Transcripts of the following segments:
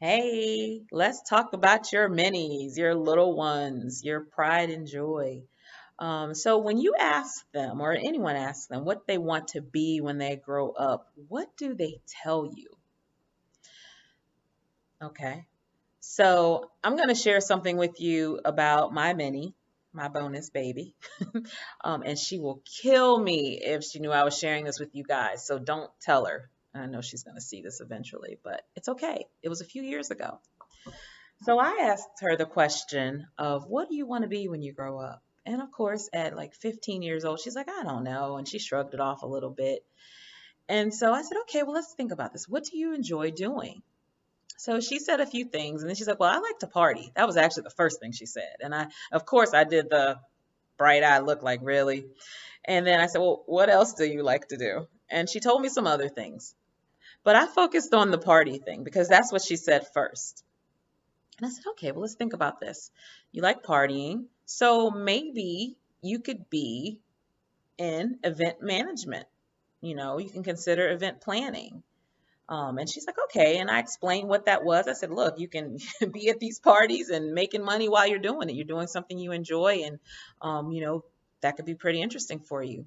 Hey, let's talk about your minis, your little ones, your pride and joy. So when you ask them, or anyone asks them, what they want to be when they grow up, what do they tell you? Okay. So I'm going to share something with you about my mini, my bonus baby. And she will kill me if she knew I was sharing this with you guys. So don't tell her. I know she's going to see this eventually, but it's okay. It was a few years ago. So I asked her the question of, what do you want to be when you grow up? And of course, at like 15 years old, she's like, I don't know. And she shrugged it off a little bit. And so I said, okay, well, let's think about this. What do you enjoy doing? So she said a few things. And then she's like, well, I like to party. That was actually the first thing she said. And of course, I did the bright eyed look like, really? And then I said, well, what else do you like to do? And she told me some other things. But I focused on the party thing because that's what she said first. And I said, okay, well, let's think about this. You like partying, so maybe you could be in event management. You can consider event planning. And she's like, okay. And I explained what that was. I said, look, you can be at these parties and making money while you're doing it. You're doing something you enjoy, and that could be pretty interesting for you.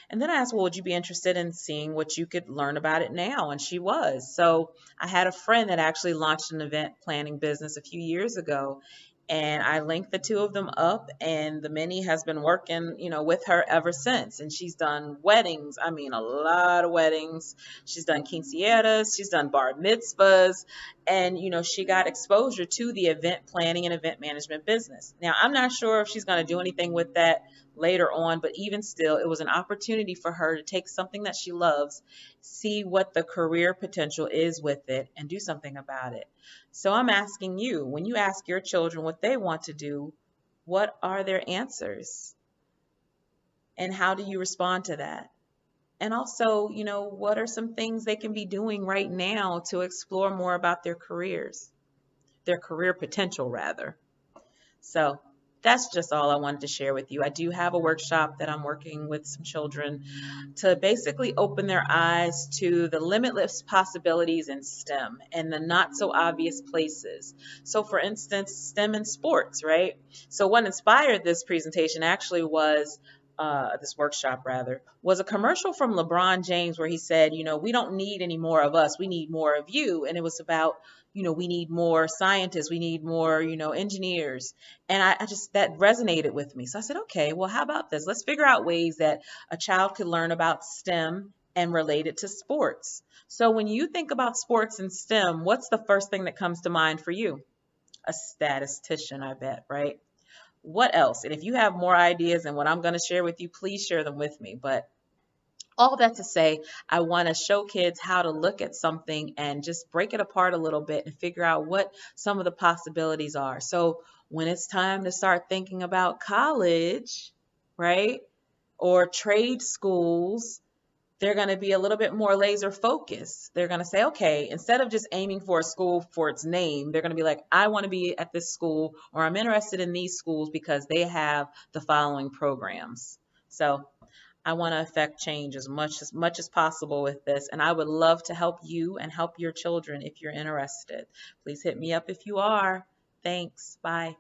And then I asked, well, would you be interested in seeing what you could learn about it now? And she was. So I had a friend that actually launched an event planning business a few years ago. And I linked the two of them up, and the Minnie has been working, with her ever since. And she's done weddings. I mean, a lot of weddings. She's done quinceañeras. She's done bar mitzvahs. And, she got exposure to the event planning and event management business. Now, I'm not sure if she's going to do anything with that later on, but even still, it was an opportunity for her to take something that she loves, see what the career potential is with it, and do something about it. So I'm asking you, when you ask your children what they want to do, what are their answers? And how do you respond to that? And also, what are some things they can be doing right now to explore more about their careers, their career potential, rather? So that's just all I wanted to share with you. I do have a workshop that I'm working with some children to basically open their eyes to the limitless possibilities in STEM and the not so obvious places. So, for instance, STEM in sports, right? So, what inspired this presentation actually was. This workshop rather was a commercial from LeBron James where he said, we don't need any more of us, we need more of you. And it was about, we need more scientists, we need more, engineers. And I just, that resonated with me. So I said, okay, well, how about this? Let's figure out ways that a child could learn about STEM and relate it to sports. So when you think about sports and STEM, what's the first thing that comes to mind for you? A statistician, I bet, right? What else? And if you have more ideas than what I'm going to share with you, please share them with me. But all that to say, I want to show kids how to look at something and just break it apart a little bit and figure out what some of the possibilities are. So when it's time to start thinking about college, right, or trade schools, they're going to be a little bit more laser focused. They're going to say, okay, instead of just aiming for a school for its name, they're going to be like, I want to be at this school, or I'm interested in these schools because they have the following programs. So I want to affect change as much as possible with this, and I would love to help you and help your children if you're interested. Please hit me up if you are. Thanks. Bye.